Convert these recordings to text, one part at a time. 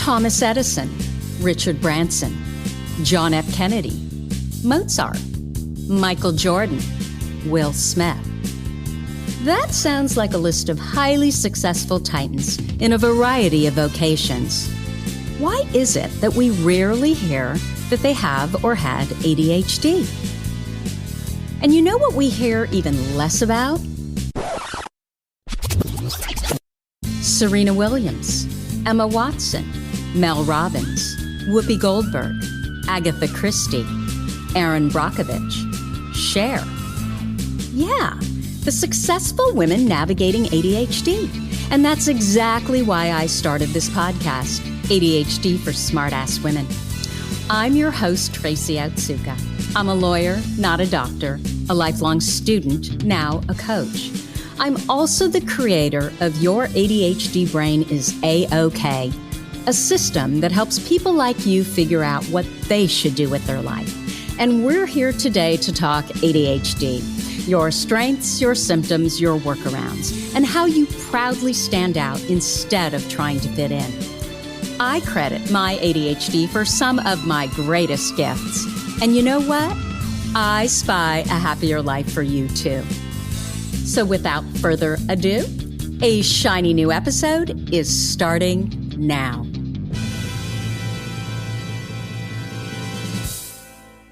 Thomas Edison, Richard Branson, John F. Kennedy, Mozart, Michael Jordan, Will Smith. That sounds like a list of highly successful titans in a variety of vocations. Why is it that we rarely hear that they have or had ADHD? And you know what we hear even less about? Serena Williams, Emma Watson, Mel Robbins, Whoopi Goldberg, Agatha Christie, Erin Brockovich, Cher. Yeah, the successful women navigating ADHD. And that's exactly why I started this podcast, ADHD for Smartass Women. I'm your host, Tracy Otsuka. I'm a lawyer, not a doctor, a lifelong student, now a coach. I'm also the creator of Your ADHD Brain is A-OK, a system that helps people like you figure out what they should do with their life. And we're here today to talk ADHD, your strengths, your symptoms, your workarounds, and how you proudly stand out instead of trying to fit in. I credit my ADHD for some of my greatest gifts. And you know what? I spy a happier life for you too. So without further ado, a shiny new episode is starting now.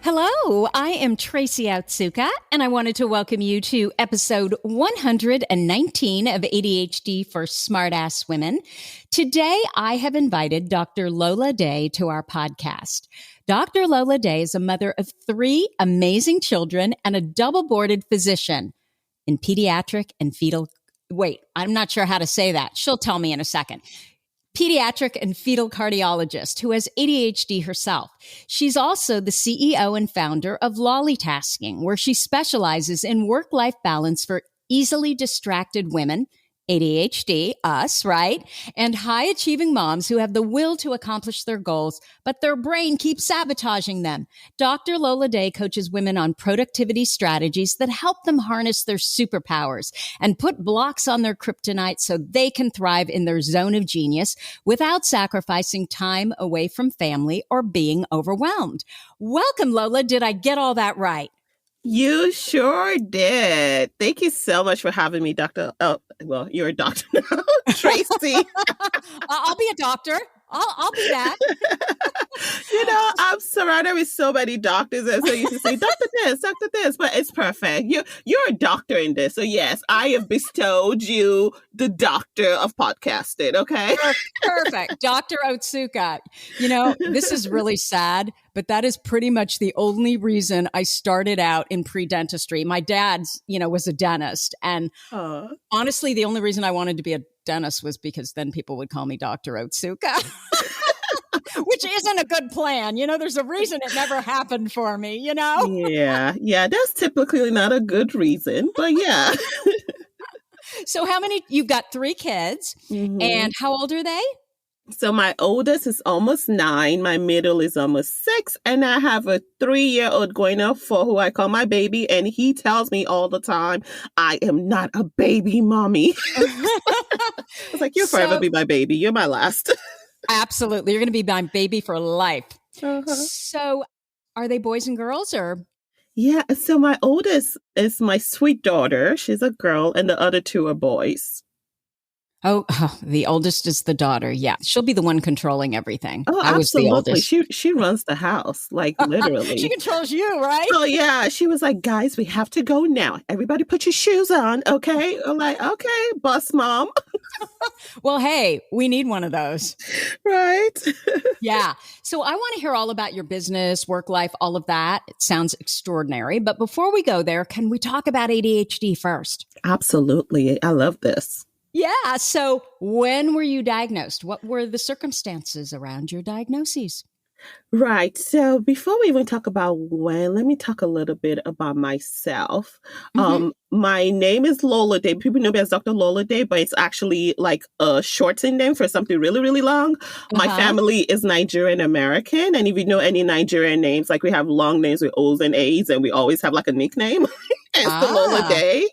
Hello, I am Tracy Otsuka, and I wanted to welcome you to episode 119 of ADHD for Smartass Women. Today, I have invited Dr. Lola Day to our podcast. Dr. Lola Day is a mother of 3 amazing children and a double-boarded physician in pediatric and fetal. Wait, I'm not sure how to say that. She'll tell me in a second. Pediatric and fetal cardiologist who has ADHD herself. She's also the CEO and founder of Lollie Tasking, where she specializes in work-life balance for easily distracted women, ADHD, us, right? And high-achieving moms who have the will to accomplish their goals, but their brain keeps sabotaging them. Dr. Lola Day coaches women on productivity strategies that help them harness their superpowers and put blocks on their kryptonite so they can thrive in their zone of genius without sacrificing time away from family or being overwhelmed. Welcome, Lola. Did I get all that right? You sure did. Thank you so much for having me, Dr. Oh, well, you're a doctor now, Tracy. I'll be a doctor. I'll be that. I'm surrounded with so many doctors, and so you used to say, Dr. this, but it's perfect. You're a doctor in this. So yes, I have bestowed you the doctor of podcasting, okay? Perfect. Dr. Otsuka. This is really sad, but that is pretty much the only reason I started out in pre-dentistry. My dad's, was a dentist. And honestly, the only reason I wanted to be a dentist was because then people would call me Dr. Otsuka, which isn't a good plan. There's a reason it never happened for me, Yeah, that's typically not a good reason, but yeah. So you've got 3 kids, and how old are they? So my oldest is almost 9, my middle is almost 6, and I have a 3-year-old going up 4 who I call my baby, and he tells me all the time, I am not a baby mommy. I was like, you'll forever be my baby. You're my last. Absolutely. You're going to be my baby for life. So are they boys and girls or? Yeah. So my oldest is my sweet daughter. She's a girl, and the other 2 are boys. Oh, the oldest is the daughter. Yeah. She'll be the one controlling everything. Oh, I was absolutely. the oldest. She runs the house, like literally. She controls you, right? Oh, yeah. She was like, guys, we have to go now. Everybody put your shoes on, okay? I'm like, okay, bus mom. Well, hey, we need one of those. Right? Yeah. So I want to hear all about your business, work life, all of that. It sounds extraordinary. But before we go there, can we talk about ADHD first? Absolutely. I love this. Yeah. So when were you diagnosed? What were the circumstances around your diagnoses? Right. So before we even talk about when, let me talk a little bit about myself. My name is Lola Day. People know me as Dr. Lola Day, but it's actually like a shortened name for something really, really long. My family is Nigerian American. And if you know any Nigerian names, like we have long names with O's and A's, and we always have like a nickname. It's the Lola Day.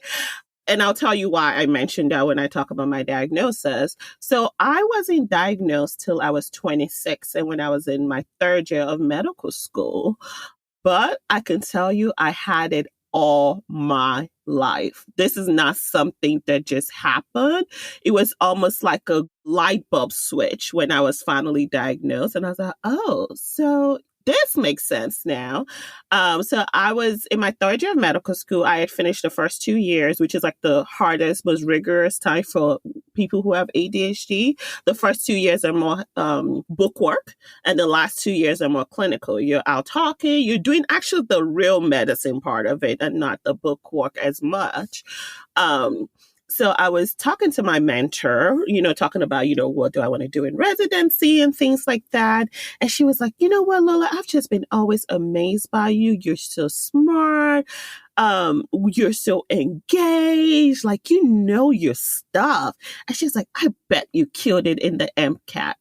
And I'll tell you why I mentioned that when I talk about my diagnosis. So I wasn't diagnosed till I was 26 and when I was in my third year of medical school. But I can tell you, I had it all my life. This is not something that just happened. It was almost like a light bulb switch when I was finally diagnosed. And I was like, oh, so this makes sense now. So I was in my third year of medical school. I had finished the first 2 years, which is like the hardest, most rigorous time for people who have ADHD. The first 2 years are more book work, and the last 2 years are more clinical. You're out talking, you're doing actually the real medicine part of it and not the book work as much. So I was talking to my mentor, talking about, what do I want to do in residency and things like that. And she was like, you know what, Lola, I've just been always amazed by you. You're so smart. You're so engaged. Like, your stuff. And she's like, I bet you killed it in the MCAT.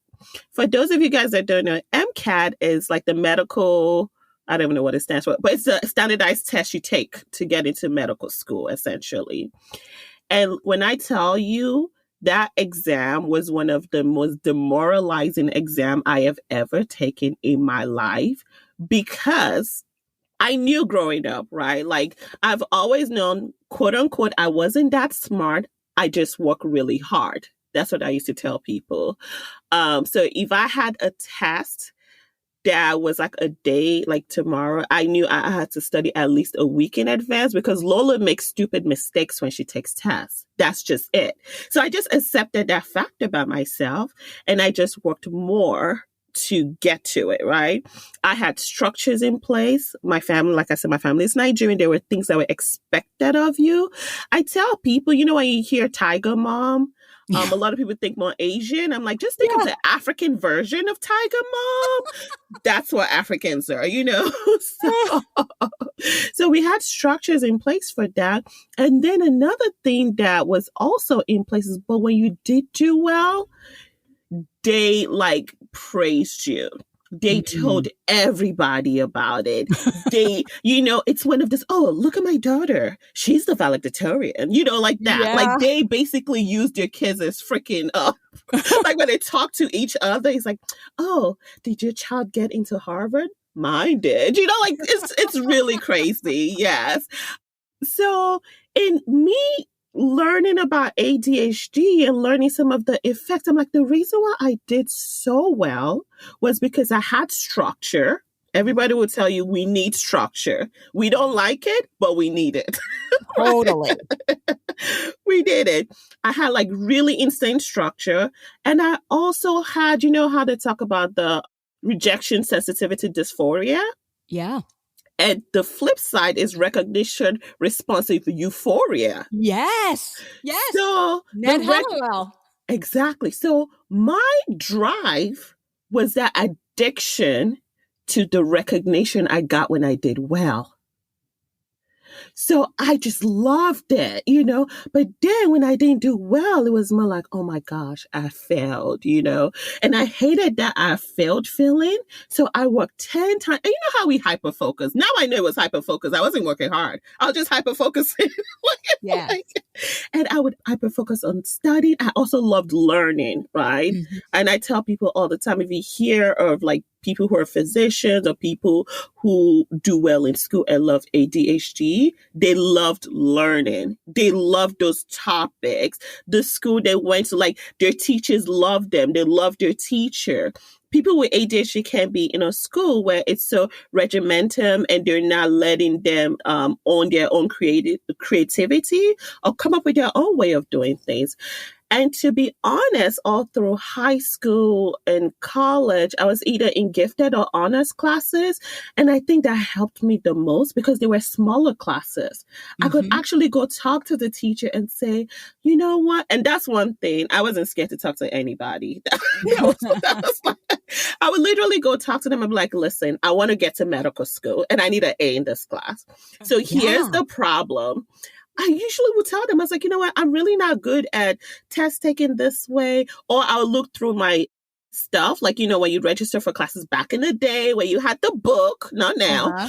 For those of you guys that don't know, MCAT is like the medical, I don't even know what it stands for, but it's a standardized test you take to get into medical school, essentially. And when I tell you that exam was one of the most demoralizing exam I have ever taken in my life, because I knew growing up, right? Like, I've always known, quote unquote, I wasn't that smart. I just work really hard. That's what I used to tell people. So if I had a test that was like a day, like tomorrow, I knew I had to study at least a week in advance, because Lola makes stupid mistakes when she takes tests. That's just it. So I just accepted that fact about myself, and I just worked more to get to it, right? I had structures in place. My family, like I said, my family is Nigerian. There were things that were expected of you. I tell people, when you hear Tiger Mom, a lot of people think more Asian. I'm like, just think of the African version of Tiger Mom. That's what Africans are, So we had structures in place for that. And then another thing that was also in place is, but when you did do well, they like praised you. They told everybody about it. It's one of this, oh, look at my daughter. She's the valedictorian, like that. Yeah. Like, they basically used their kids as freaking like when they talk to each other, it's like, oh, did your child get into Harvard? Mine did. Like, it's really crazy. Yes. So in me learning about ADHD and learning some of the effects, I'm like, the reason why I did so well was because I had structure. Everybody would tell you we need structure. We don't like it, but we need it. Totally. We did it. I had like really insane structure. And I also had, how they talk about the rejection sensitivity dysphoria? Yeah. And the flip side is recognition responsive euphoria. Yes. Yes. So Hallowell. Exactly. So my drive was that addiction to the recognition I got when I did well. So I just loved it, but then when I didn't do well, it was more like, oh my gosh, I failed, and I hated that I failed feeling. So I worked 10 times. And you know how we hyperfocus. Now I know it was hyperfocus. I wasn't working hard. I was just hyperfocusing. Yeah. And I would hyperfocus on studying. I also loved learning, right? Mm-hmm. And I tell people all the time, if you hear of like people who are physicians or people who do well in school and love ADHD, they loved learning. They loved those topics. The school they went to, like, their teachers loved them. They loved their teacher. People with ADHD can be in a school where it's so regimented and they're not letting them own their own creativity or come up with their own way of doing things. And to be honest, all through high school and college, I was either in gifted or honors classes. And I think that helped me the most because they were smaller classes. Mm-hmm. I could actually go talk to the teacher and say, you know what? And that's one thing. I wasn't scared to talk to anybody. I would literally go talk to them and be like, listen, I want to get to medical school and I need an A in this class. So here's the problem. I usually would tell them, I was like, you know what, I'm really not good at test taking this way. Or I'll look through my stuff, like, when you register for classes back in the day where you had the book, not now,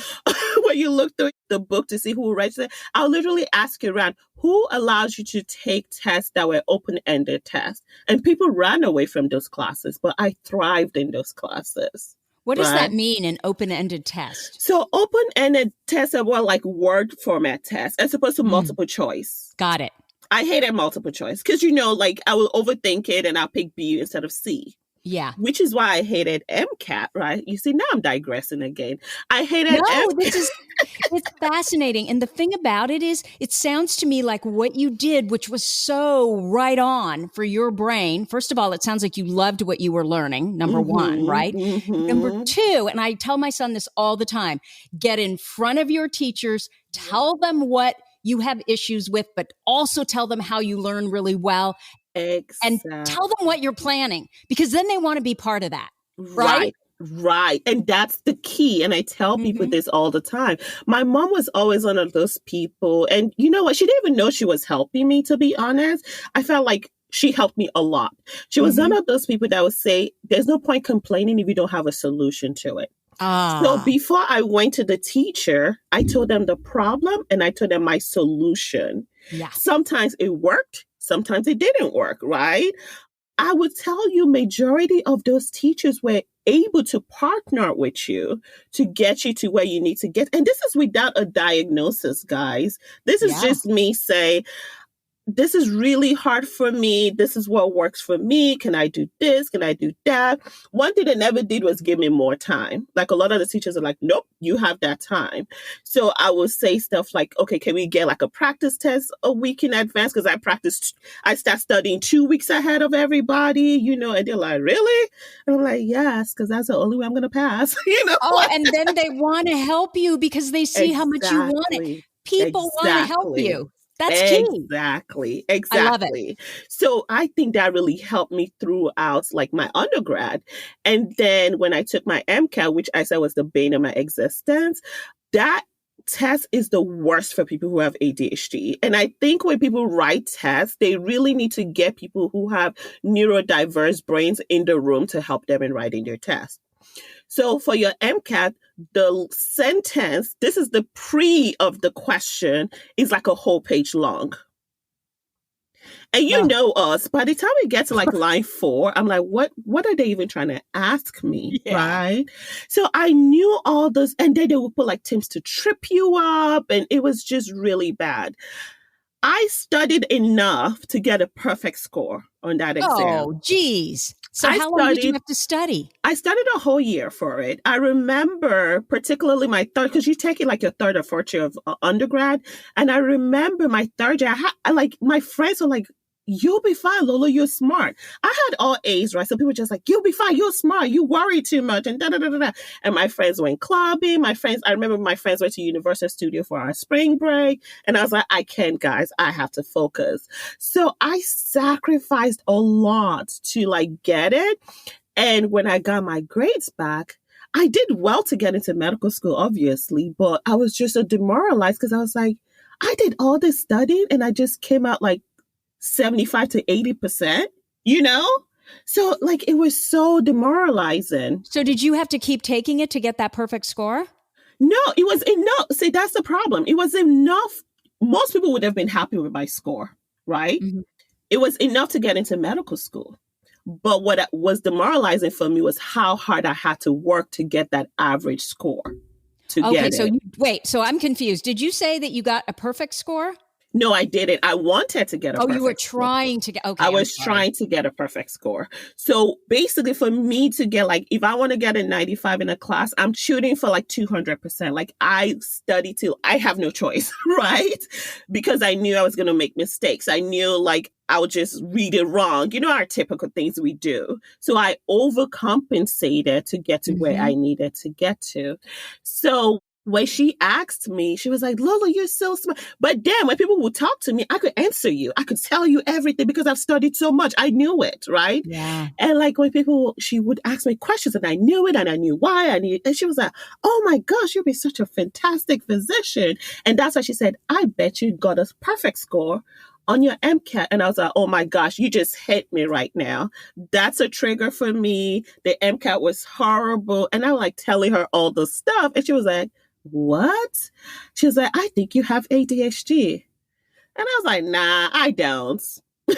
where you look through the book to see who registered, I'll literally ask you around, who allows you to take tests that were open-ended tests? And people ran away from those classes, but I thrived in those classes. What does that mean, an open-ended test? So open-ended tests are more like word format tests as opposed to multiple choice. Got it. I hated multiple choice because, like, I will overthink it and I'll pick B instead of C. Yeah. Which is why I hated MCAT, right? You see, now I'm digressing again. I hated it's fascinating. And the thing about it is, it sounds to me like what you did, which was so right on for your brain. First of all, it sounds like you loved what you were learning, number one, right? Number two, and I tell my son this all the time, get in front of your teachers, tell them what you have issues with, but also tell them how you learn really well. Exactly. And tell them what you're planning, because then they want to be part of that. Right. And that's the key. And I tell people this all the time. My mom was always one of those people. And you know what? She didn't even know she was helping me, to be honest. I felt like she helped me a lot. She was one of those people that would say, there's no point complaining if you don't have a solution to it. So before I went to the teacher, I told them the problem and I told them my solution. Yeah. Sometimes it worked. Sometimes it didn't work, right? I would tell you majority of those teachers were able to partner with you to get you to where you need to get. And this is without a diagnosis, guys. This is just me say, this is really hard for me. This is what works for me. Can I do this? Can I do that? One thing they never did was give me more time. Like a lot of the teachers are like, nope, you have that time. So I will say stuff like, okay, can we get like a practice test a week in advance? Because I start studying 2 weeks ahead of everybody, and they're like, really? And I'm like, yes, because that's the only way I'm going to pass, Oh, and then they want to help you because they see how much you want it. People want to help you. That's key. Exactly. I love it. So I think that really helped me throughout like my undergrad. And then when I took my MCAT, which I said was the bane of my existence, that test is the worst for people who have ADHD. And I think when people write tests, they really need to get people who have neurodiverse brains in the room to help them in writing their test. So for your MCAT, the sentence, this is the pre of the question, is like a whole page long. And you know us, by the time we get to like line 4, I'm like, what are they even trying to ask me? Yeah. Right? So I knew all this, and then they would put like tips to trip you up, and it was just really bad. I studied enough to get a perfect score on that exam. Oh, geez. So how long did you have to study? I studied a whole year for it. I remember particularly my third, because you take it like your third or fourth year of undergrad. And I remember my third year, my friends were like, you'll be fine, Lola, you're smart. I had all A's, right? So people were just like, you'll be fine, you're smart, you worry too much, and da-da-da-da-da. And my friends went clubbing. I remember my friends went to Universal Studio for our spring break. And I was like, I can't, guys, I have to focus. So I sacrificed a lot to like get it. And when I got my grades back, I did well to get into medical school, obviously, but I was just so demoralized because I was like, I did all this studying and I just came out like 75 to 80%, So like it was so demoralizing. So did you have to keep taking it to get that perfect score? No, it was enough. See, that's the problem. It was enough. Most people would have been happy with my score, right? Mm-hmm. It was enough to get into medical school. But what was demoralizing for me was how hard I had to work to get that average score. So I'm confused. Did you say that you got a perfect score? No, I didn't. I wanted to get a perfect score. Oh, you were trying to get, okay. I was trying to get a perfect score. So basically for me to get like, if I want to get a 95 in a class, I'm shooting for like 200%. Like I study till I have no choice, right? Because I knew I was going to make mistakes. I knew like I would just read it wrong. Our typical things we do. So I overcompensated to get to where I needed to get to. So when she asked me, she was like, Lola, you're so smart. But then when people would talk to me, I could answer you. I could tell you everything because I've studied so much. I knew it, right? Yeah. And like when she would ask me questions and I knew it and I knew why. And she was like, oh my gosh, you'll be such a fantastic physician. And that's why she said, I bet you got a perfect score on your MCAT. And I was like, oh my gosh, you just hit me right now. That's a trigger for me. The MCAT was horrible. And I'm like telling her all the stuff. And she was like, what? She was like, I think you have ADHD. And I was like, nah, I don't. Nah,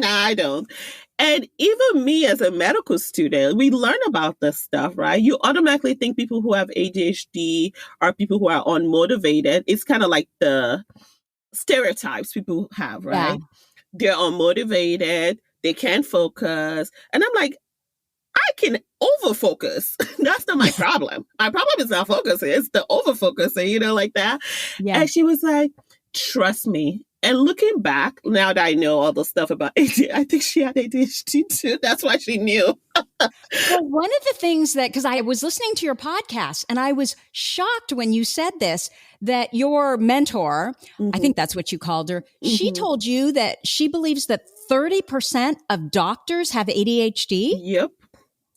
I don't. And even me as a medical student, we learn about this stuff, right? You automatically think people who have ADHD are people who are unmotivated. It's kind of like the stereotypes people have, right? Yeah. They're unmotivated. They can't focus. And I'm like, I can overfocus. That's not my problem. My problem is not focusing. It's the overfocusing, like that. Yeah. And she was like, trust me. And looking back, now that I know all the stuff about ADHD, I think she had ADHD too. That's why she knew. Well, one of the things because I was listening to your podcast and I was shocked when you said this, that your mentor, I think that's what you called her, she told you that she believes that 30% of doctors have ADHD?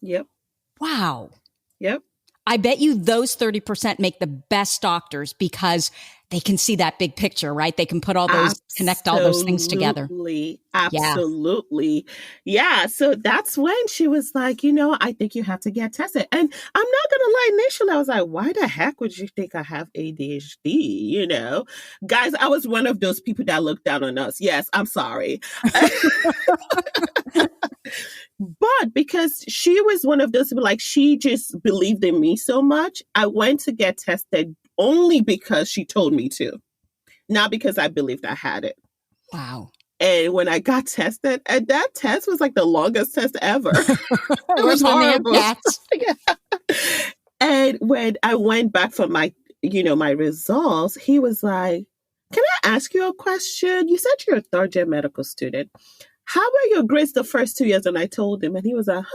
Yep. Wow. Yep. I bet you those 30% make the best doctors because they can see that big picture, right? They can put all those, connect all those things together. Absolutely. Yeah. So that's when she was like, I think you have to get tested. And I'm not going to lie, initially I was like, why the heck would you think I have ADHD? Guys, I was one of those people that looked down on us. Yes, I'm sorry. But because she was one of those people, like she just believed in me so much, I went to get tested only because she told me to, not because I believed I had it. Wow. And when I got tested, and that test was like the longest test ever. It was horrible. Yeah. And when I went back for my, my results, he was like, can I ask you a question? You said you're a third-year medical student. How were your grades the first 2 years? And I told him, and he was like,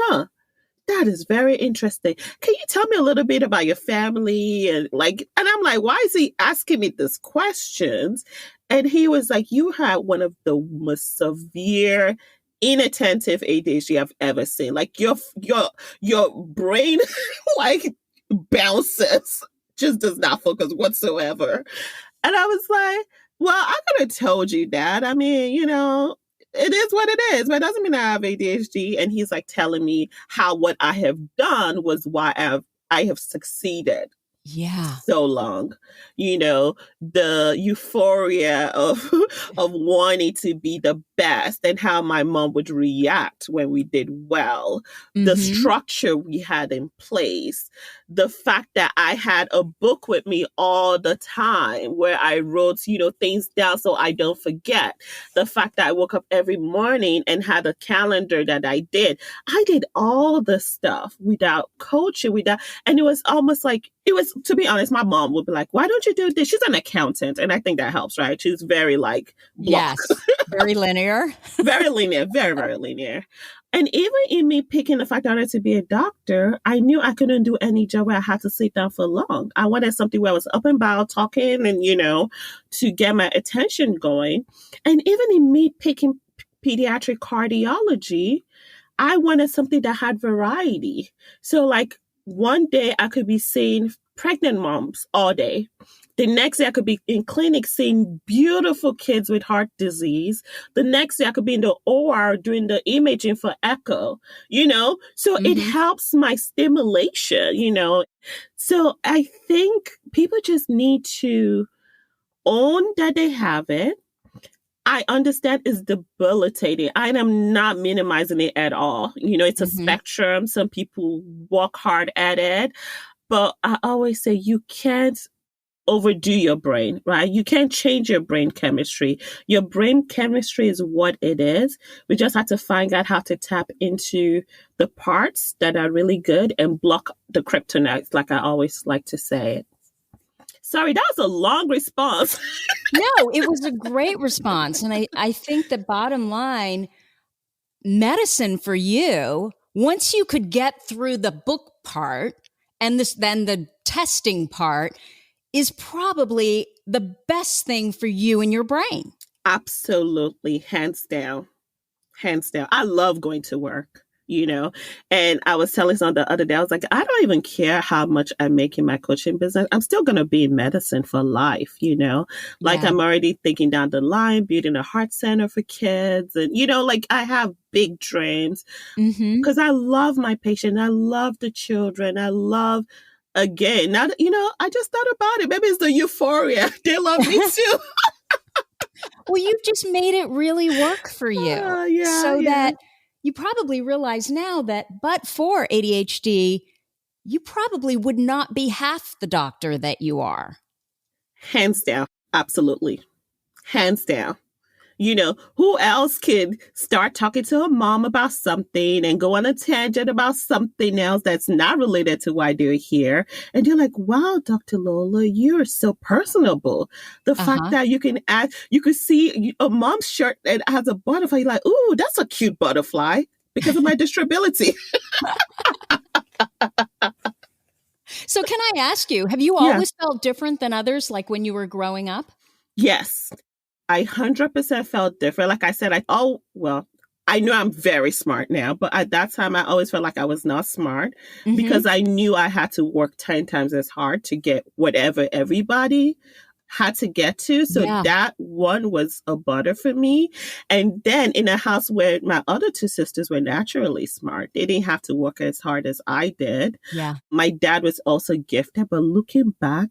that is very interesting. Can you tell me a little bit about your family? And I'm like, why is he asking me these questions? And he was like, you had one of the most severe, inattentive ADHD I've ever seen. Like your brain bounces, just does not focus whatsoever. And I was like, well, I could have told you that. I mean, it is what it is, but it doesn't mean I have ADHD. And he's like telling me how what I have done was why I have succeeded. Yeah. So long, the euphoria of wanting to be the best and how my mom would react when we did well, the structure we had in place, the fact that I had a book with me all the time where I wrote, things down so I don't forget, the fact that I woke up every morning and had a calendar that I did all the stuff without coaching, and it was almost like, to be honest, my mom would be like, why don't you do this? She's an accountant. And I think that helps, right? She's very block. Yes. Very linear. Very linear. Very, very linear. And even in me picking the fact that I wanted to be a doctor, I knew I couldn't do any job where I had to sit down for long. I wanted something where I was up and about talking and, to get my attention going. And even in me picking pediatric cardiology, I wanted something that had variety. So one day I could be seeing pregnant moms all day. The next day I could be in clinic seeing beautiful kids with heart disease. The next day I could be in the OR doing the imaging for echo, So it helps my stimulation, So I think people just need to own that they have it. I understand it's debilitating. I am not minimizing it at all. It's a spectrum. Some people work hard at it. But I always say you can't overdo your brain, right? You can't change your brain chemistry. Your brain chemistry is what it is. We just have to find out how to tap into the parts that are really good and block the kryptonite, like I always like to say it. Sorry, that was a long response. No, it was a great response. And I think the bottom line, medicine for you, once you could get through the book part and then the testing part, is probably the best thing for you and your brain. Absolutely. Hands down. I love going to work. And I was telling someone the other day, I was like, I don't even care how much I make in my coaching business. I'm still going to be in medicine for life, Like Yeah. I'm already thinking down the line, building a heart center for kids. And, like I have big dreams because I love my patients. I love the children. I love, again, now that, I just thought about it. Maybe it's the euphoria. They love me too. Well, you've just made it really work for you. That you probably realize now that but for ADHD, you probably would not be half the doctor that you are. Hands down. Absolutely. Hands down. Who else could start talking to a mom about something and go on a tangent about something else that's not related to why they're here? And you're like, wow, Dr. Lola, you're so personable. The fact that you can see a mom's shirt that has a butterfly. You're like, ooh, that's a cute butterfly because of my disability. So can I ask you, have you always felt different than others, like when you were growing up? Yes. I 100% felt different. Like I said, I know I'm very smart now, but at that time, I always felt like I was not smart because I knew I had to work 10 times as hard to get whatever everybody had to get to. So that one was a butter for me. And then in a house where my other two sisters were naturally smart, they didn't have to work as hard as I did. Yeah. My dad was also gifted, but looking back,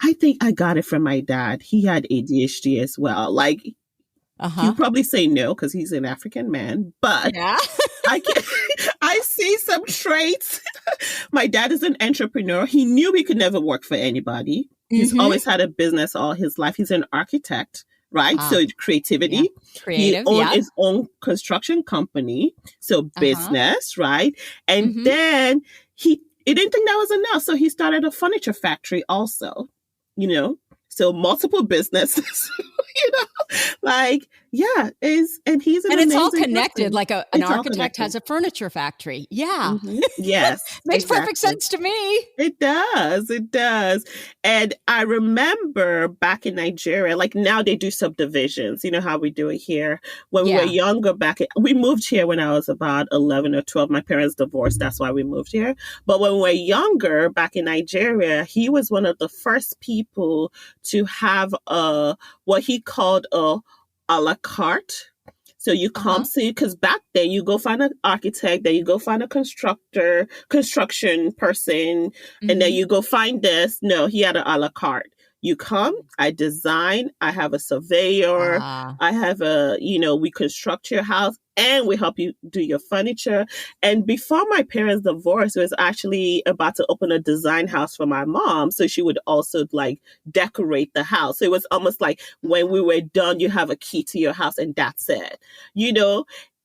I think I got it from my dad. He had ADHD as well. Like, you probably say no because he's an African man, but I see some traits. My dad is an entrepreneur. He knew he could never work for anybody. He's always had a business all his life. He's an architect, right? So creativity. Yeah. Creative, he owned his own construction company. So business, right? And then he didn't think that was enough. So he started a furniture factory also. So multiple businesses, and he's an it's all amazing connected. person. Like an architect has a furniture factory. Yeah. Yes. Makes perfect sense to me. It does. And I remember back in Nigeria, like now they do subdivisions. You know how we do it here. When we were younger we moved here when I was about 11 or 12. My parents divorced. That's why we moved here. But when we were younger back in Nigeria, he was one of the first people to have what he called a la carte. So you come see, because back then you go find an architect, then you go find a construction person, and then you go find this. No, he had an a la carte. You come, I design, I have a surveyor, I have we construct your house and we help you do your furniture. And before my parents divorced, I was actually about to open a design house for my mom. So she would also like decorate the house. So it was almost like when we were done, you have a key to your house and that's it,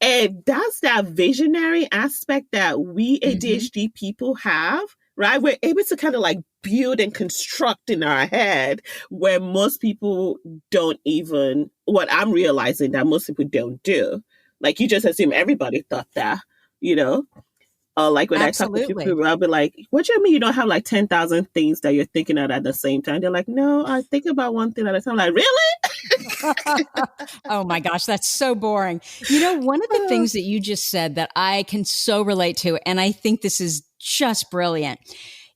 And that's that visionary aspect that we ADHD people have. Right? We're able to kind of like build and construct in our head where most people don't even, what I'm realizing that most people don't do. Like you just assume everybody thought that, like when Absolutely. I talk to people, I'll be like, what do you mean you don't have like 10,000 things that you're thinking of at the same time? They're like, no, I think about one thing at a time. I'm like, really? Oh my gosh, that's so boring. One of the things that you just said that I can so relate to, and I think this is just brilliant,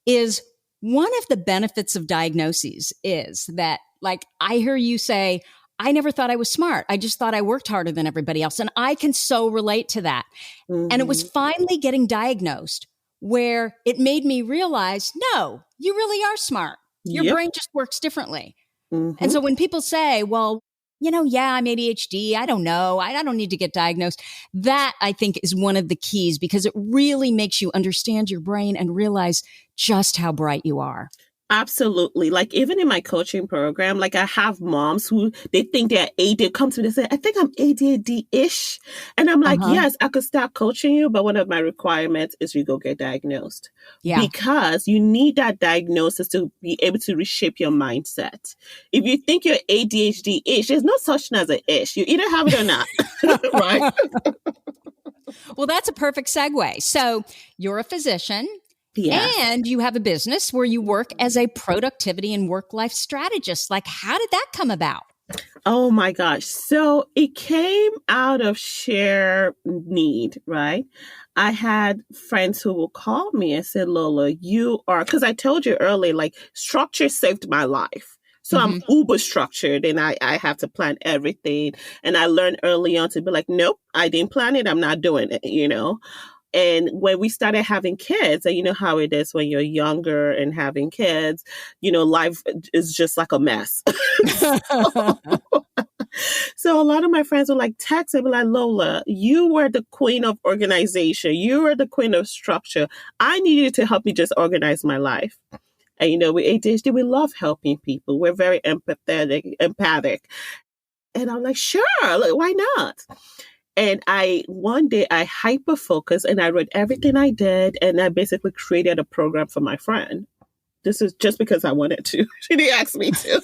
is one of the benefits of diagnoses is that, like, I hear you say, I never thought I was smart. I just thought I worked harder than everybody else. And I can so relate to that. And it was finally getting diagnosed where it made me realize, no, you really are smart. Your brain just works differently. And so when people say, well, I'm ADHD, I don't know, I don't need to get diagnosed. That I think is one of the keys because it really makes you understand your brain and realize just how bright you are. Absolutely. Like even in my coaching program, like I have moms who they think they're ADHD, come to me and say, I think I'm ADHD-ish. And I'm like, yes, I could start coaching you, but one of my requirements is you go get diagnosed. Yeah. Because you need that diagnosis to be able to reshape your mindset. If you think you're ADHD-ish, there's no such thing as an ish. You either have it or not. Right? Well, that's a perfect segue. So you're a physician. Yes. And you have a business where you work as a productivity and work-life strategist. Like, how did that come about? Oh my gosh. So it came out of sheer need, right? I had friends who will call me and say, Lola, you are, because I told you earlier, like structure saved my life. So I'm Hmm. uber structured and I have to plan everything. And I learned early on to be like, nope, I didn't plan it. I'm not doing it, you know? And when we started having kids, and you know how it is when you're younger and having kids, you know, life is just like a mess. So a lot of my friends were like, text and be like, Lola, you were the queen of organization. You were the queen of structure. I need you to help me just organize my life. And you know, with ADHD, we love helping people. We're very empathic. And I'm like, sure, like, why not? And one day I hyper focused and I wrote everything I did. And I basically created a program for my friend. This is just because I wanted to. She didn't ask me to.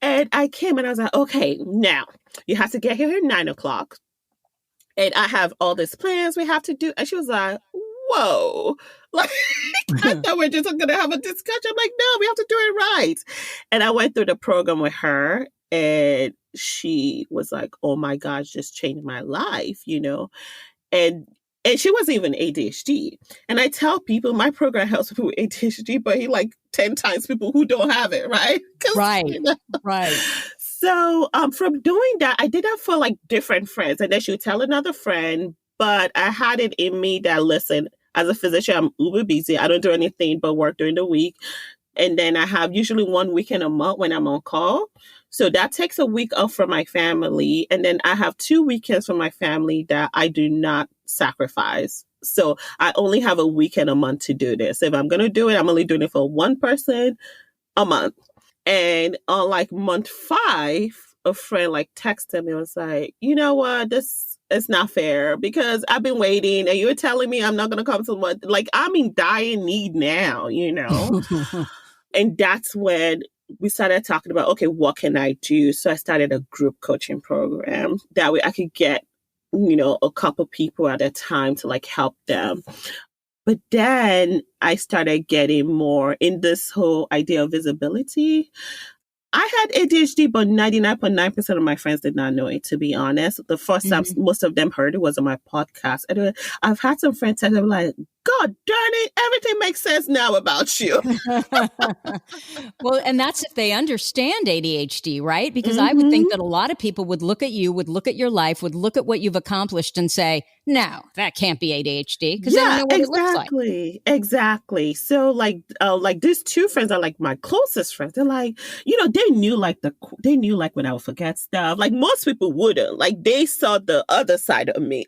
And I came and I was like, okay, now you have to get here at 9 o'clock. And I have all these plans we have to do. And she was like, whoa. Like, I thought we are just going to have a discussion. I'm like, no, we have to do it right. And I went through the program with her and she was like, oh my gosh, just changed my life, you know? And she wasn't even ADHD. And I tell people my program helps people with ADHD, but he like 10 times people who don't have it, right? Right. You know? Right. So from doing that, I did that for like different friends. And then she would tell another friend, but I had it in me that, listen, as a physician, I'm uber busy. I don't do anything but work during the week. And then I have usually 1 weekend a month when I'm on call. So that takes a week off from my family. And then I have 2 weekends for my family that I do not sacrifice. So I only have a weekend a month to do this. If I'm going to do it, I'm only doing it for one person a month. And on like month 5, a friend like texted me and was like, you know what, this is not fair because I've been waiting and you're telling me I'm not going to come to what, like I'm in dire need now, you know? And that's when we started talking about, okay, what can I do? So I started a group coaching program. That way I could get, you know, a couple people at a time to like help them. But then I started getting more in this whole idea of visibility. I had ADHD, but 99.9% of my friends did not know it, to be honest. The first time most of them heard it was on my podcast. And I've had some friends tell me, like, God darn it, everything makes sense now about you. Well, and that's if they understand ADHD, right? Because I would think that a lot of people would look at you, would look at your life, would look at what you've accomplished and say, no, that can't be ADHD because they don't know what it looks like. Exactly. So like these 2 friends are like my closest friends. They're like, you know, they knew like when I would forget stuff. Like most people wouldn't. Like they saw the other side of me.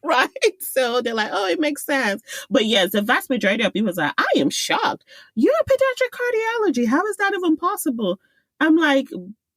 Right. So they're like, oh, it makes sense. But yes, the vast majority of people is like, I am shocked. You're a pediatric cardiology. How is that even possible? I'm like,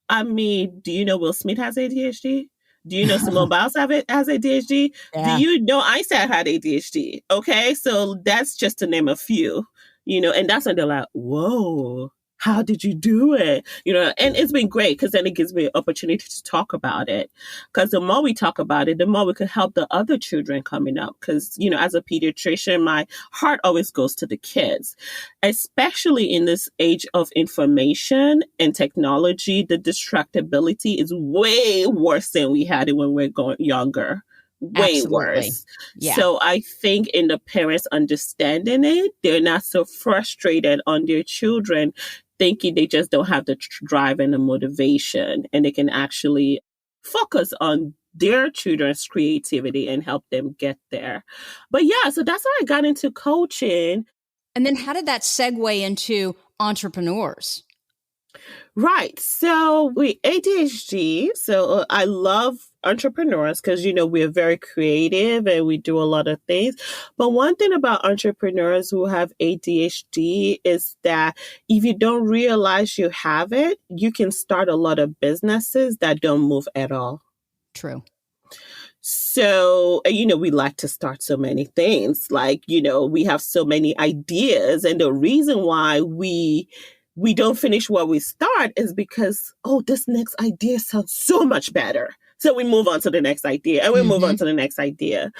I mean, do you know Will Smith has ADHD? Do you know Simone Biles has ADHD? Yeah. Do you know Einstein had ADHD? Okay, so that's just to name a few, you know, and that's when they're like, whoa, how did you do it? You know, and it's been great because then it gives me an opportunity to talk about it. Because the more we talk about it, the more we could help the other children coming up. Because, you know, as a pediatrician, my heart always goes to the kids, especially in this age of information and technology. The distractibility is way worse than we had it when we were younger. Way worse. Yeah. So I think in the parents understanding it, they're not so frustrated on their children thinking they just don't have the drive and the motivation, and they can actually focus on their children's creativity and help them get there. But yeah, so that's how I got into coaching. And then how did that segue into entrepreneurs? Right. So with ADHD, I love entrepreneurs because, you know, we're very creative and we do a lot of things. But one thing about entrepreneurs who have ADHD is that if you don't realize you have it, you can start a lot of businesses that don't move at all. True. So, you know, we like to start so many things. Like, you know, we have so many ideas. And the reason why we we don't finish what we start is because, oh, this next idea sounds so much better. So we move on to the next idea and we move on to the next idea.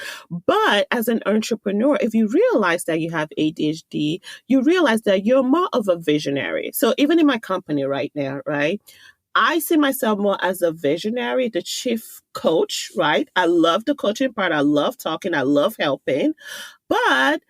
But as an entrepreneur, if you realize that you have ADHD, you realize that you're more of a visionary. So even in my company right now, right, I see myself more as a visionary, the chief coach, right? I love the coaching part. I love talking. I love helping. But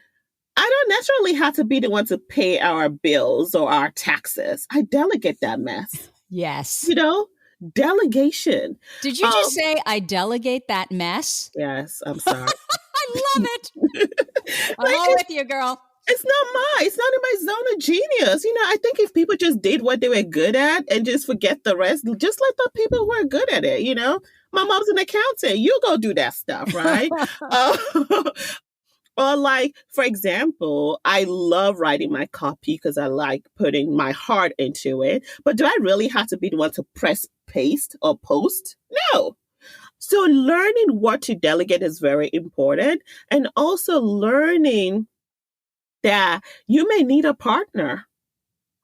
I don't necessarily have to be the one to pay our bills or our taxes. I delegate that mess. Yes. You know, delegation. Did you just say I delegate that mess? Yes, I'm sorry. I love it. I'm all with you, girl. It's not in my zone of genius. You know, I think if people just did what they were good at and just forget the rest, just let the people who are good at it, you know? My mom's an accountant. You go do that stuff, right? Or like, for example, I love writing my copy because I like putting my heart into it. But do I really have to be the one to press paste or post? No. So learning what to delegate is very important. And also learning that you may need a partner.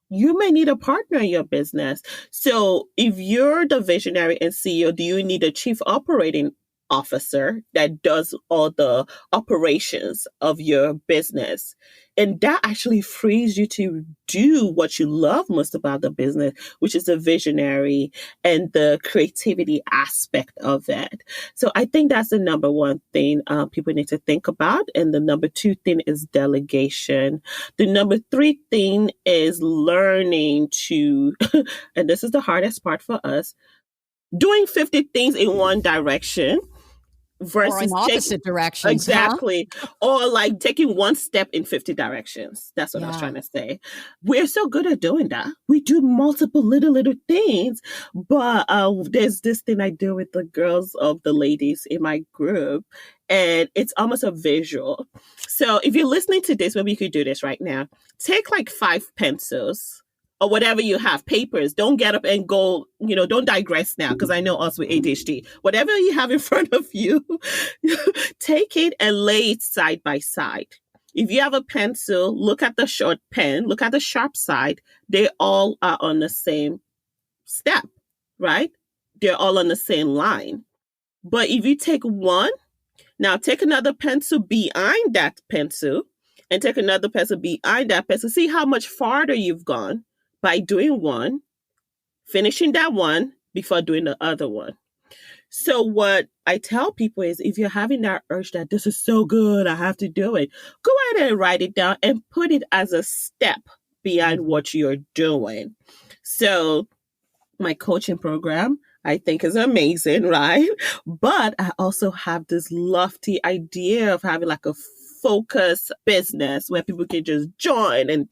You may need a partner in your business. So if you're the visionary and CEO, do you need a chief operating officer that does all the operations of your business? And that actually frees you to do what you love most about the business, which is the visionary and the creativity aspect of it. So I think that's the number one thing people need to think about. And the number two thing is delegation. The number three thing is learning to, and this is the hardest part for us, doing 50 things in one direction versus or in opposite directions. Exactly. Huh? Or like taking one step in 50 directions. That's what I was trying to say. We're so good at doing that. We do multiple little things. But there's this thing I do with the girls of the ladies in my group. And it's almost a visual. So if you're listening to this, maybe you could do this right now. Take like 5 pencils. Or whatever you have, papers. Don't get up and go, you know, don't digress now, because I know us with ADHD. Whatever you have in front of you, take it and lay it side by side. If you have a pencil, look at the short pen, look at the sharp side. They all are on the same step, right? They're all on the same line. But if you take one, now take another pencil behind that pencil and take another pencil behind that pencil. See how much farther you've gone by doing one, finishing that one before doing the other one. So what I tell people is if you're having that urge that this is so good, I have to do it, go ahead and write it down and put it as a step behind what you're doing. So my coaching program, I think, is amazing, right? But I also have this lofty idea of having like a focus business where people can just join and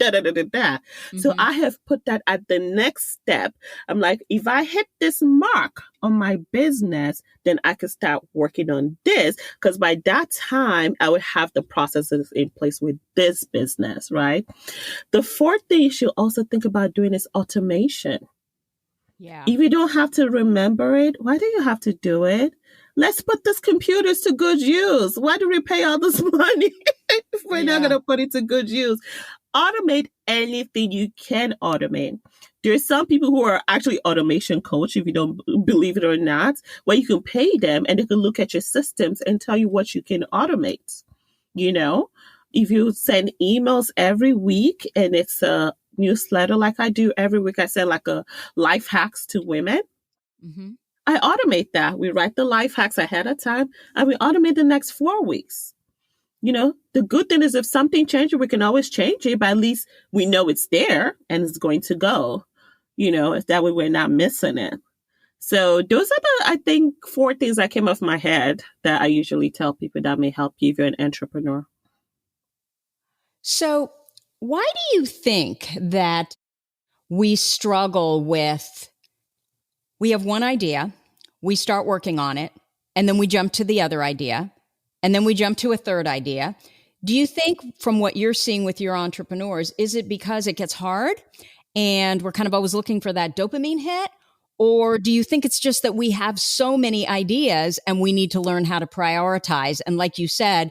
So I have put that at the next step. I'm like, if I hit this mark on my business, then I can start working on this. Because by that time, I would have the processes in place with this business, right? The fourth thing you should also think about doing is automation. Yeah. If you don't have to remember it, why do you have to do it? Let's put these computers to good use. Why do we pay all this money if we're not going to put it to good use? Automate anything you can automate. There's some people who are actually automation coach, if you don't believe it or not, where you can pay them and they can look at your systems and tell you what you can automate. You know, if you send emails every week and it's a newsletter like I do every week, I send like a life hacks to women. Mm-hmm. I automate that. We write the life hacks ahead of time and we automate the next 4 weeks. You know, the good thing is if something changes, we can always change it, but at least we know it's there and it's going to go. You know, if that way we're not missing it. So those are the, I think, 4 things that came off my head that I usually tell people that may help you if you're an entrepreneur. So why do you think that we struggle with, we have one idea, we start working on it, and then we jump to the other idea, and then we jump to a third idea. Do you think from what you're seeing with your entrepreneurs, is it because it gets hard and we're kind of always looking for that dopamine hit? Or do you think it's just that we have so many ideas and we need to learn how to prioritize? And like you said,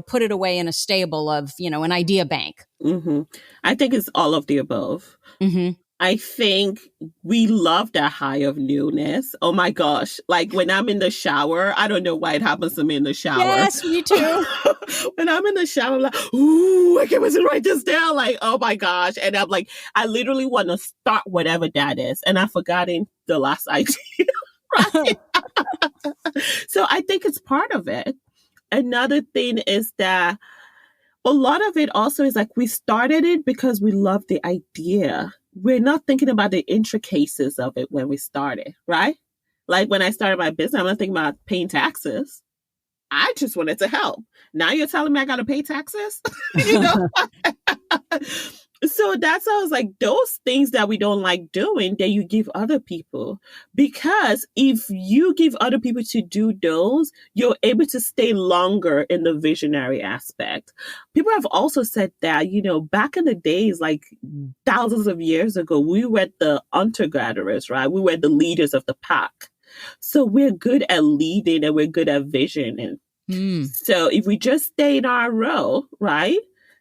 put it away in a stable of, an idea bank. Mm-hmm. I think it's all of the above. Mm-hmm. I think we love that high of newness. Oh my gosh. Like when I'm in the shower, I don't know why it happens to me in the shower. Yes, me too. When I'm in the shower, I'm like, ooh, I can't wait to write this down. Like, oh my gosh. And I'm like, I literally want to start whatever that is. And I've forgotten the last idea. Right? So I think it's part of it. Another thing is that a lot of it also is like we started it because we love the idea. We're not thinking about the intricacies of it when we started, right? Like when I started my business, I'm not thinking about paying taxes. I just wanted to help. Now you're telling me I got to pay taxes? So that's how I was like, those things that we don't like doing, that you give other people. Because if you give other people to do those, you're able to stay longer in the visionary aspect. People have also said that, back in the days, like thousands of years ago, we were the hunter-gatherers, right? We were the leaders of the pack. So we're good at leading and we're good at visioning. So if we just stay in our role, right?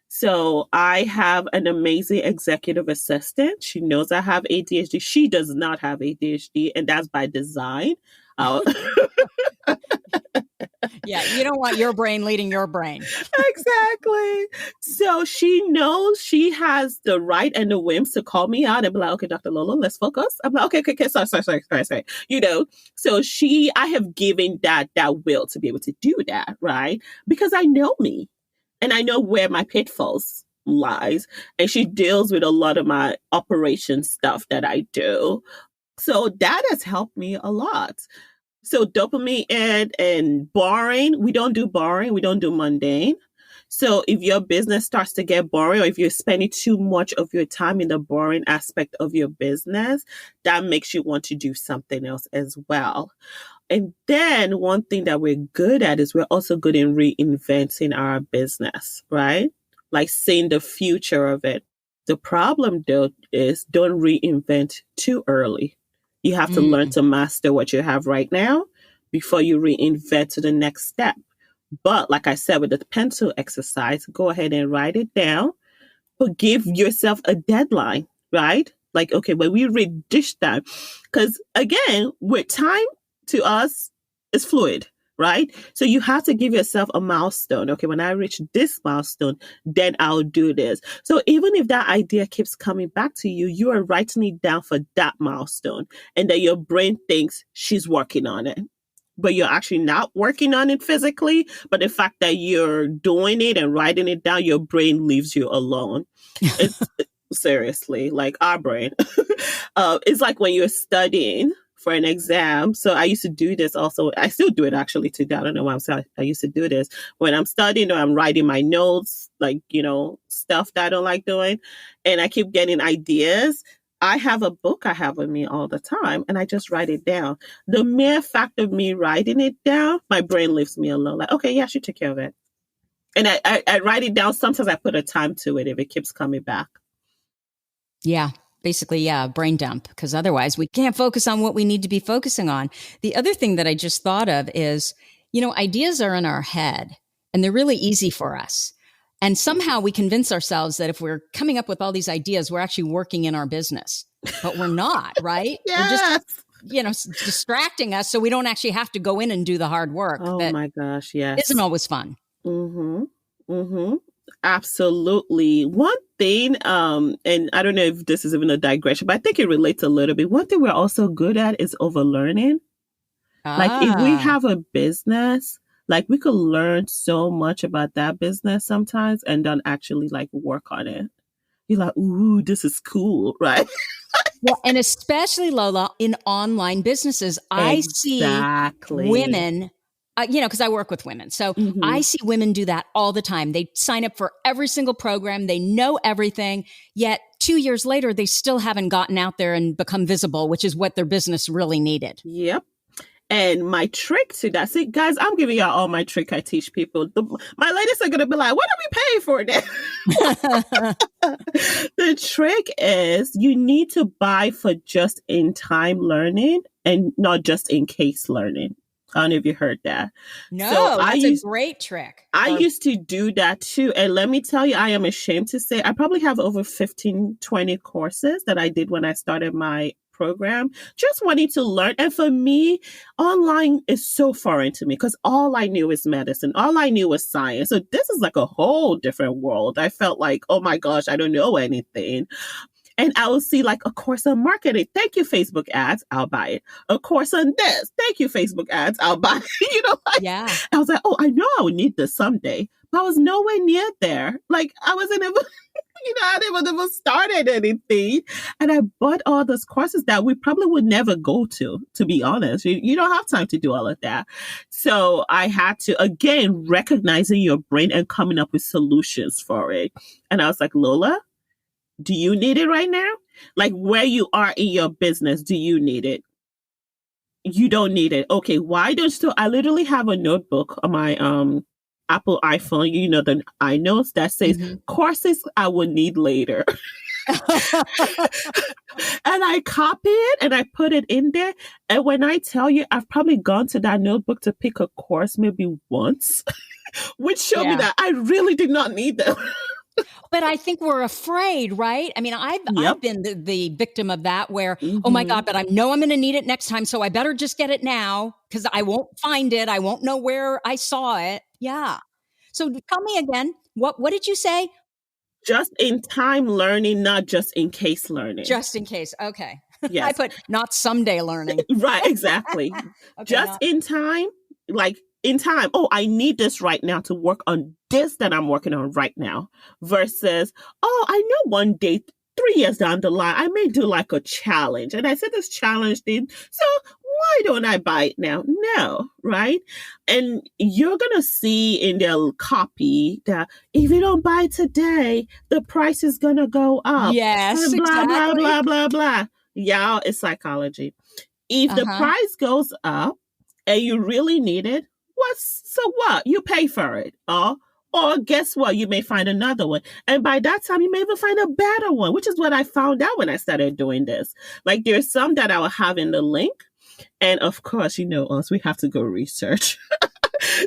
So I have an amazing executive assistant. She knows I have ADHD. She does not have ADHD, and that's by design. Yeah, you don't want your brain leading your brain. Exactly. So she knows she has the right and the whims to call me out and be like, okay, Dr. Lola, let's focus. I'm like, okay, sorry. So I have given that will to be able to do that, right? Because I know me. And I know where my pitfalls lies. And she deals with a lot of my operation stuff that I do. So that has helped me a lot. So dopamine and boring, we don't do boring. We don't do mundane. So if your business starts to get boring, or if you're spending too much of your time in the boring aspect of your business, that makes you want to do something else as well. And then one thing that we're good at is we're also good in reinventing our business, right? Like seeing the future of it. The problem, though, is don't reinvent too early. You have to learn to master what you have right now before you reinvent to the next step. But like I said, with the pencil exercise, go ahead and write it down, but give yourself a deadline, right? Like, okay, when we reach this time, because again, with time, to us, is fluid, right? So you have to give yourself a milestone. Okay, when I reach this milestone, then I'll do this. So even if that idea keeps coming back to you, you are writing it down for that milestone. And then your brain thinks she's working on it. But you're actually not working on it physically. But the fact that you're doing it and writing it down, your brain leaves you alone. It's seriously, like our brain. It's like when you're studying for an exam. So I used to do this also. I still do it actually today. I don't know why I'm saying I used to do this. When I'm studying or I'm writing my notes, like, stuff that I don't like doing, and I keep getting ideas, I have a book I have with me all the time, and I just write it down. The mere fact of me writing it down, my brain leaves me alone. Like, okay, yeah, I should take care of it. And I write it down. Sometimes I put a time to it if it keeps coming back. Yeah. Basically, yeah, brain dump, because otherwise we can't focus on what we need to be focusing on. The other thing that I just thought of is, ideas are in our head and they're really easy for us. And somehow we convince ourselves that if we're coming up with all these ideas, we're actually working in our business, but we're not, right? Yes. We're just, distracting us so we don't actually have to go in and do the hard work. Oh my gosh, yes. Isn't always fun. Mm-hmm. Mm-hmm. Absolutely. One thing, and I don't know if this is even a digression, but I think it relates a little bit. One thing we're also good at is overlearning. Like if we have a business, like we could learn so much about that business sometimes and don't actually like work on it. You're like, ooh, this is cool, right? Well, and especially, Lola, in online businesses, I see women, because I work with women. So I see women do that all the time. They sign up for every single program. They know everything. Yet 2 years later, they still haven't gotten out there and become visible, which is what their business really needed. Yep. And my trick to that, see, guys, I'm giving y'all all my trick I teach people. My ladies are going to be like, what are we paying for that? The trick is you need to buy for just in time learning and not just in case learning. I don't know if you heard that. No, so that's a great trick. I used to do that too. And let me tell you, I am ashamed to say I probably have over 15, 20 courses that I did when I started my program, just wanting to learn. And for me, online is so foreign to me because all I knew is medicine. All I knew was science. So this is like a whole different world. I felt like, oh my gosh, I don't know anything. And I will see like a course on marketing. Thank you, Facebook ads. I'll buy it. A course on this. Thank you, Facebook ads. I'll buy it. Yeah. I was like, oh, I know I would need this someday, but I was nowhere near there. Like I wasn't able, I didn't even started anything. And I bought all those courses that we probably would never go to be honest. You don't have time to do all of that. So I had to, again, recognizing your brain and coming up with solutions for it. And I was like, Lola, do you need it right now? Like where you are in your business, do you need it? You don't need it. Okay, why don't you? I literally have a notebook on my Apple iPhone, the iNotes that says courses I will need later. And I copy it and I put it in there. And when I tell you, I've probably gone to that notebook to pick a course maybe once, which showed me that I really did not need them. But I think we're afraid, right? I mean, I've been the victim of that where, oh my God, but I know I'm going to need it next time. So I better just get it now because I won't find it. I won't know where I saw it. Yeah. So tell me again, what did you say? Just in time learning, not just in case learning. Just in case. Okay. Yes. I put not someday learning. Right. Exactly. Okay, just in time, like in time. Oh, I need this right now to work on this that I'm working on right now versus, oh, I know one day, 3 years down the line, I may do like a challenge. And I said this challenge thing. So why don't I buy it now? No, right? And you're going to see in their copy that if you don't buy it today, the price is going to go up. Yes, and blah, exactly. blah, blah, blah, blah. Y'all, it's psychology. If the price goes up and you really need it, so what? You pay for it. Or guess what? You may find another one. And by that time, you may even find a better one, which is what I found out when I started doing this. Like there's some that I will have in the link. And of course, us, we have to go research.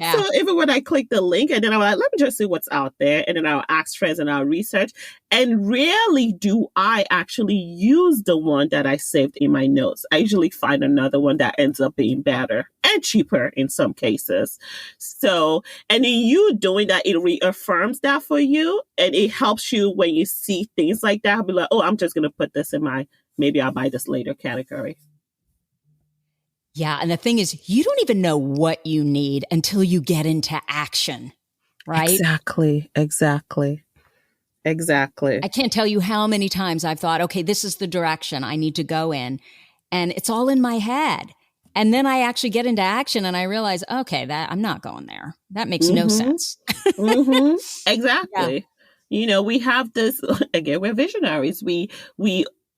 Yeah. So even when I click the link and then I'm like, let me just see what's out there. And then I'll ask friends and I'll research. And rarely do I actually use the one that I saved in my notes. I usually find another one that ends up being better and cheaper in some cases. So, and in you doing that, it reaffirms that for you. And it helps you when you see things like that. I'll be like, oh, I'm just going to put this in my, maybe I'll buy this later category. Yeah. And the thing is, you don't even know what you need until you get into action, right? Exactly. I can't tell you how many times I've thought, okay, this is the direction I need to go in. And it's all in my head. And then I actually get into action and I realize, okay, that I'm not going there. That makes no sense. Exactly. Yeah. We have this, again, we're visionaries. We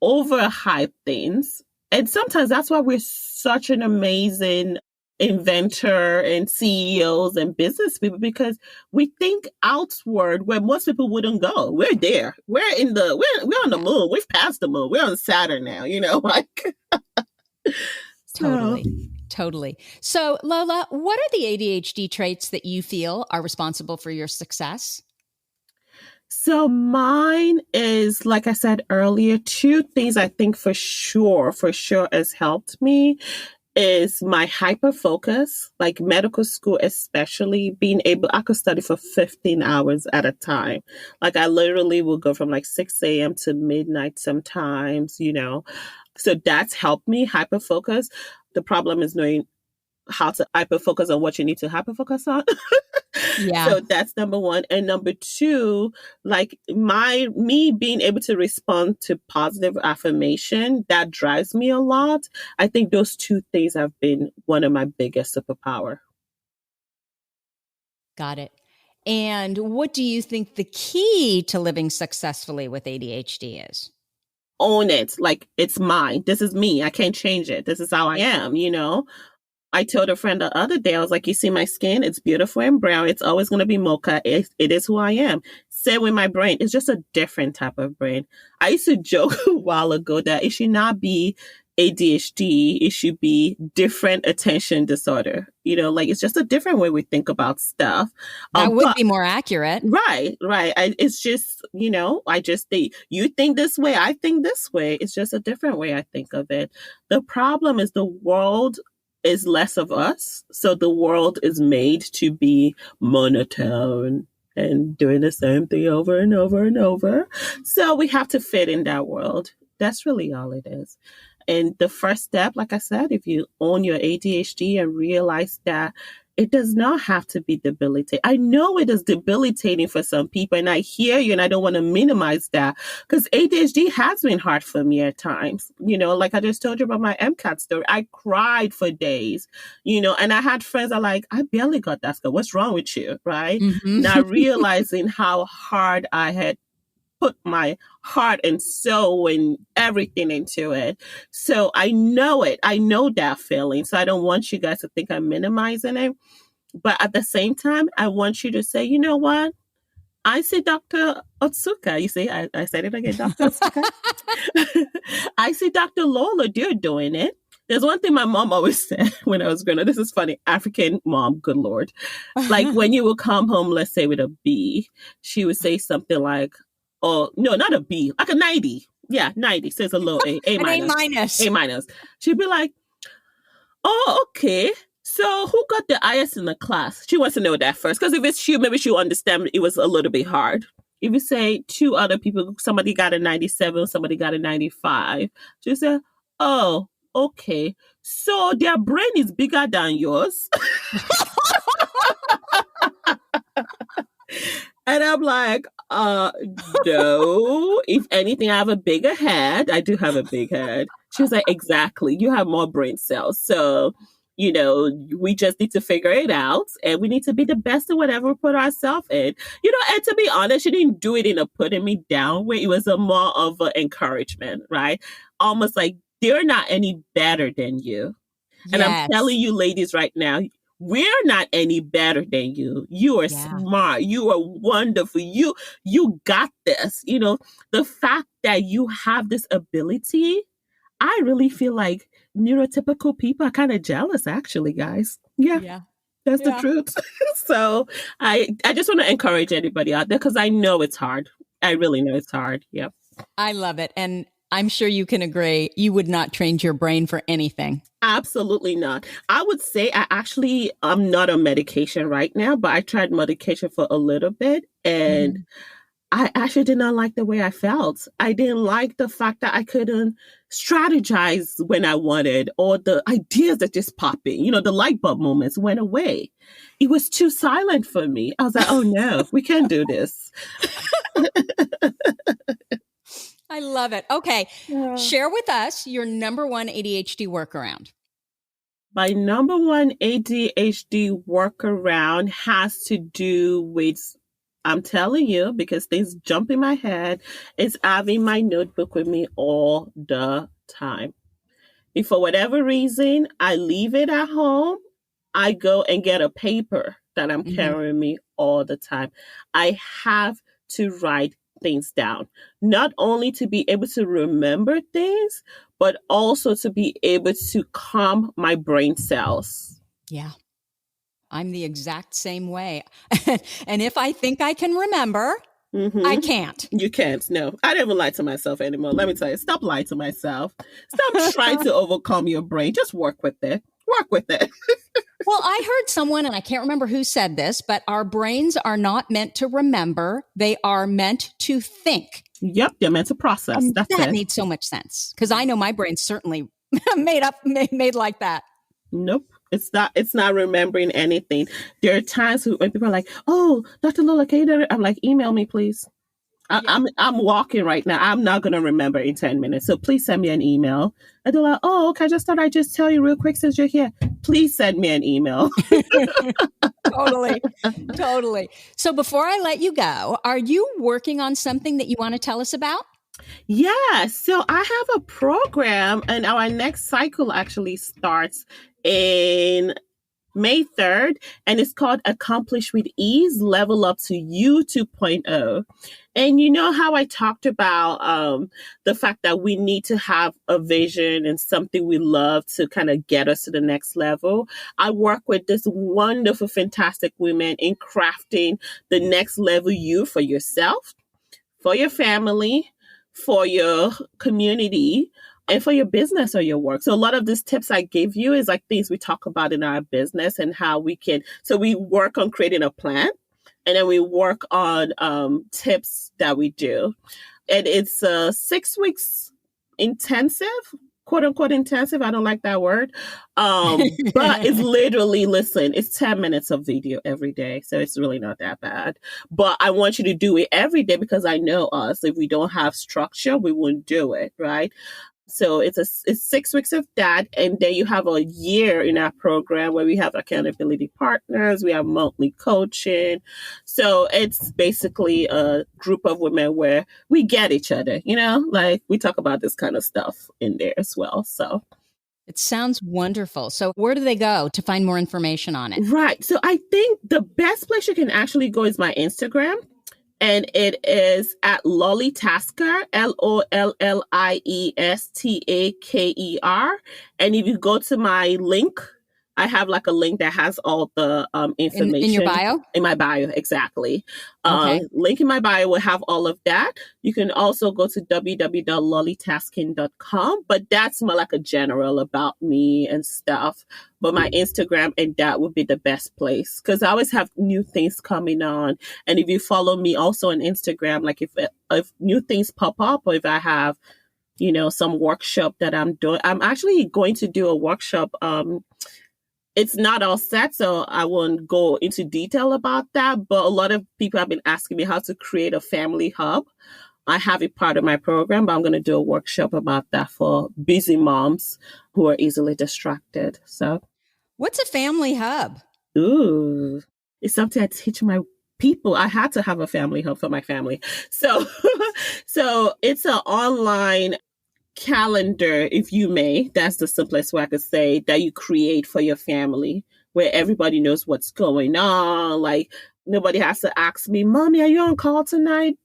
overhype things. And sometimes that's why we're such an amazing inventor and CEOs and business people, because we think outward where most people wouldn't go. We're there. We're on the moon. We've passed the moon. We're on Saturn now, like. Totally. So Lola, what are the ADHD traits that you feel are responsible for your success? So mine is, like I said earlier, two things I think for sure has helped me is my hyper focus, like medical school, especially I could study for 15 hours at a time. Like I literally will go from like 6 a.m. to midnight sometimes, So that's helped me hyper focus. The problem is knowing how to hyper focus on what you need to hyper focus on. Yeah. So that's number one. And number two, like me being able to respond to positive affirmation, that drives me a lot. I think those two things have been one of my biggest superpower. Got it. And what do you think the key to living successfully with ADHD is? Own it. Like it's mine. This is me. I can't change it. This is how I am, I told a friend the other day, I was like, you see my skin? It's beautiful and brown. It's always going to be mocha. It is who I am. Same with my brain. It's just a different type of brain. I used to joke a while ago that it should not be ADHD. It should be different attention disorder. You know, like it's just a different way we think about stuff. That would be more accurate. Right. It's just, you know, I just think you think this way. I think this way. It's just a different way I think of it. The problem is the world is less of us. So the world is made to be monotone and doing the same thing over and over and over. So we have to fit in that world. That's really all it is. And the first step, like I said, if you own your ADHD and realize that it does not have to be debilitating. I know it is debilitating for some people, and I hear you, and I don't want to minimize that because ADHD has been hard for me at times. You know, like I just told you about my MCAT story. I cried for days, you know, and I had friends that are like, I barely got that score. What's wrong with you? Right. Mm-hmm. Now realizing how hard I had put my heart and soul and everything into it. So I know it. I know that feeling. So I don't want you guys to think I'm minimizing it. But at the same time, I want you to say, you know what? I see Dr. Otsuka. You see, I said it again, Dr. Otsuka. I see Dr. Lola. They're doing it. There's one thing my mom always said when I was growing up. This is funny. African mom, good Lord. Like when you would come home, let's say with a B, she would say something like, oh, no, not a B, like a 90. Yeah, 90. So it's a low A, A minus. A minus. She'd be like, oh, okay. So who got the highest in the class? She wants to know that first. Because if it's you, maybe she'll understand it was a little bit hard. If you say two other people, somebody got a 97, somebody got a 95, she'll say, oh, okay. So their brain is bigger than yours. And I'm like, no. If anything, I have a bigger head. I do have a big head. She was like, exactly. You have more brain cells. So, you know, we just need to figure it out. And we need to be the best in whatever we put ourselves in. You know, and to be honest, she didn't do it in a putting me down way. It was a more of an encouragement, right? Almost like they're not any better than you. Yes. And I'm telling you ladies right now, we're not any better than you. You are smart. You are wonderful. You got this. You know, the fact that you have this ability, I really feel like neurotypical people are kind of jealous, actually, guys. Yeah. That's the truth. So I just want to encourage anybody out there because I know it's hard. I really know it's hard. Yep. I love it. And I'm sure you can agree, you would not train your brain for anything. Absolutely not. I would say I'm not on medication right now, but I tried medication for a little bit and I actually did not like the way I felt. I didn't like the fact that I couldn't strategize when I wanted or the ideas that just pop in. You know, the light bulb moments went away. It was too silent for me. I was like, oh no, we can't do this. I love it. Okay. Yeah. Share with us your number one ADHD workaround. My number one ADHD workaround has to do with, I'm telling you, because things jump in my head, is having my notebook with me all the time. If for whatever reason I leave it at home, I go and get a paper that I'm carrying me all the time. I have to write things down, not only to be able to remember things, but also to be able to calm my brain cells. Yeah. I'm the exact same way. And if I think I can remember, I can't. You can't. No, I don't even lie to myself anymore. Let me tell you, stop lying to myself. Stop trying to overcome your brain. Just work with it. Work with it. Well, I heard someone, and I can't remember who said this, but our brains are not meant to remember. They are meant to think. Yep, they're meant to process. And that's that it. Needs so much sense because I know my brain's certainly made like that. Nope. It's not remembering anything. There are times when people are like, oh, Dr. Lola, can you do it? I'm like, email me, please. I'm walking right now. I'm not going to remember in 10 minutes. So please send me an email. And they're like, oh, okay. I just thought I'd just tell you real quick since you're here. Please send me an email. Totally. So before I let you go, are you working on something that you want to tell us about? Yeah. So I have a program and our next cycle actually starts in May 3rd, and it's called Accomplish with Ease, Level Up to You 2.0. And you know how I talked about the fact that we need to have a vision and something we love to kind of get us to the next level. I work with this wonderful, fantastic women in crafting the next level you for yourself, for your family, for your community, and for your business or your work. So a lot of these tips I give you is like things we talk about in our business and how we can, so we work on creating a plan and then we work on tips that we do. And it's 6 weeks intensive, quote unquote intensive. I don't like that word. But it's literally, listen, it's 10 minutes of video every day. So it's really not that bad. But I want you to do it every day because I know us. If we don't have structure, we wouldn't do it, right? So it's 6 weeks of that. And then you have a year in our program where we have accountability partners. We have monthly coaching. So it's basically a group of women where we get each other, you know, like we talk about this kind of stuff in there as well. So it sounds wonderful. So where do they go to find more information on it? Right. So I think the best place you can actually go is my Instagram. And it is at Lollie Tasker, LOLLIESTAKER. And if you go to my link, I have like a link that has all the information. In your bio? In my bio, exactly. Okay. Link in my bio will have all of that. You can also go to www.lollytasking.com, but that's more like a general about me and stuff. But my Instagram and that would be the best place because I always have new things coming on. And if you follow me also on Instagram, like if new things pop up or if I have, you know, some workshop that I'm doing, I'm actually going to do a workshop. It's not all set, so I won't go into detail about that. But a lot of people have been asking me how to create a family hub. I have it part of my program, but I'm going to do a workshop about that for busy moms who are easily distracted. So, what's a family hub? Ooh, it's something I teach my people. I had to have a family hub for my family. So, so it's an online calendar, if you may, that's the simplest way I could say, that you create for your family where everybody knows what's going on. Like nobody has to ask me, Mommy, are you on call tonight?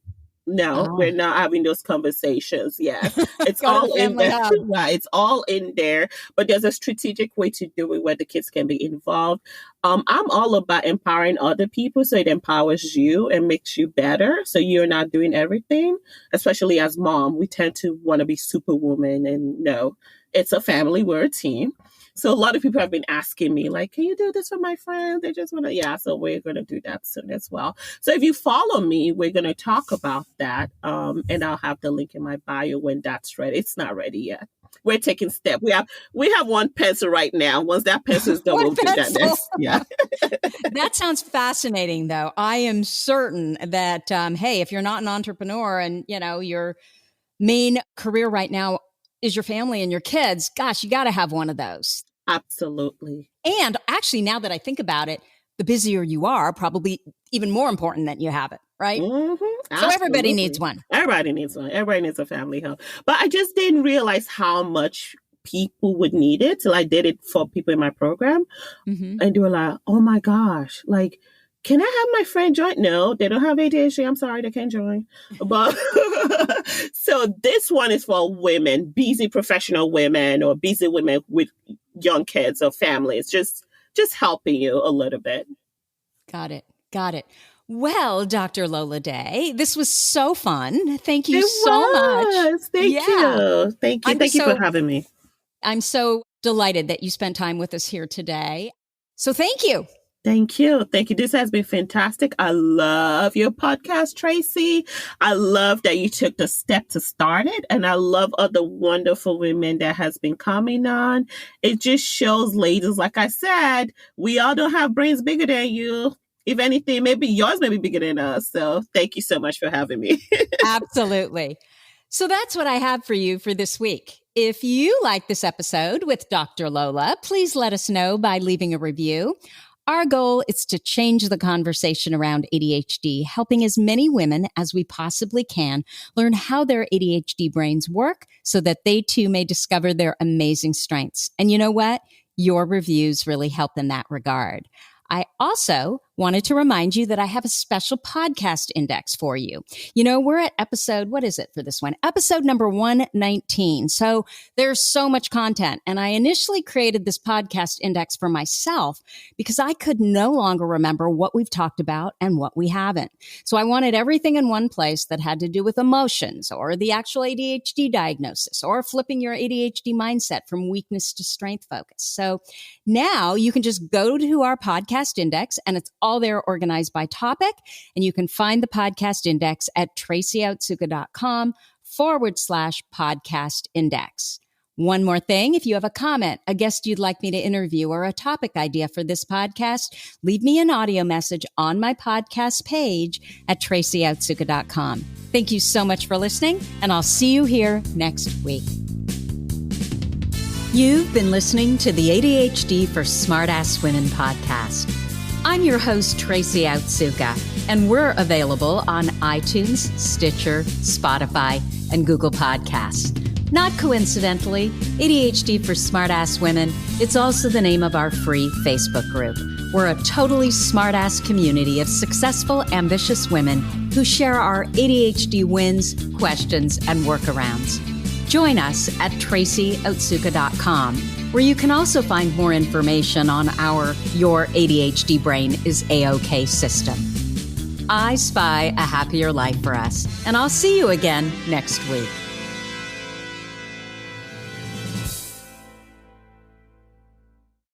No, we're not having those conversations. Yeah, it's all in there. Right, it's all in there. But there's a strategic way to do it where the kids can be involved. I'm all about empowering other people so it empowers you and makes you better. So you're not doing everything, especially as mom. We tend to want to be superwoman, and no, it's a family. We're a team. So a lot of people have been asking me, like, can you do this for my friends? They just want to, yeah, so we're going to do that soon as well. So if you follow me, we're going to talk about that. And I'll have the link in my bio when that's ready. It's not ready yet. We're taking steps. We have one pencil right now. Once that pencil is done, we'll do that next. Yeah. That sounds fascinating, though. I am certain that, hey, if you're not an entrepreneur and, you know, your main career right now is your family and your kids, gosh, you got to have one of those. Absolutely. And actually, now that I think about it, the busier you are, probably even more important that you have it, right? Mm-hmm. So everybody needs one. Everybody needs one. Everybody needs a family hub. But I just didn't realize how much people would need it till I did it for people in my program. Mm-hmm. And they were like, oh my gosh, like, can I have my friend join? No, they don't have ADHD. I'm sorry, they can't join. But so this one is for women, busy professional women or busy women with young kids or families, just helping you a little bit. Got it. Well, Dr. Lola Day, this was so fun. Thank you so much. Thank you. Thank you for having me. I'm so delighted that you spent time with us here today. So thank you. Thank you. This has been fantastic. I love your podcast, Tracy. I love that you took the step to start it. And I love other wonderful women that has been coming on. It just shows, ladies, like I said, we all don't have brains bigger than you. If anything, maybe yours may be bigger than us. So thank you so much for having me. Absolutely. So that's what I have for you for this week. If you like this episode with Dr. Lola, please let us know by leaving a review. Our goal is to change the conversation around ADHD, helping as many women as we possibly can learn how their ADHD brains work so that they too may discover their amazing strengths. And you know what? Your reviews really help in that regard. I also wanted to remind you that I have a special podcast index for you. You know, we're at episode, what is it for this one? Episode number 119. So there's so much content. And I initially created this podcast index for myself because I could no longer remember what we've talked about and what we haven't. So I wanted everything in one place that had to do with emotions or the actual ADHD diagnosis or flipping your ADHD mindset from weakness to strength focus. So now you can just go to our podcast index and it's all there organized by topic. And you can find the podcast index at tracyoutsuka.com/podcast index. One more thing, if you have a comment, a guest you'd like me to interview, or a topic idea for this podcast, leave me an audio message on my podcast page at tracyoutsuka.com. Thank you so much for listening, and I'll see you here next week. You've been listening to the ADHD for Smartass Women podcast. I'm your host, Tracy Outsuka, and we're available on iTunes, Stitcher, Spotify, and Google Podcasts. Not coincidentally, ADHD for Smartass Women, it's also the name of our free Facebook group. We're a totally smartass community of successful, ambitious women who share our ADHD wins, questions, and workarounds. Join us at tracyoutsuka.com, where you can also find more information on our Your ADHD Brain is A-OK system. I spy a happier life for us, and I'll see you again next week.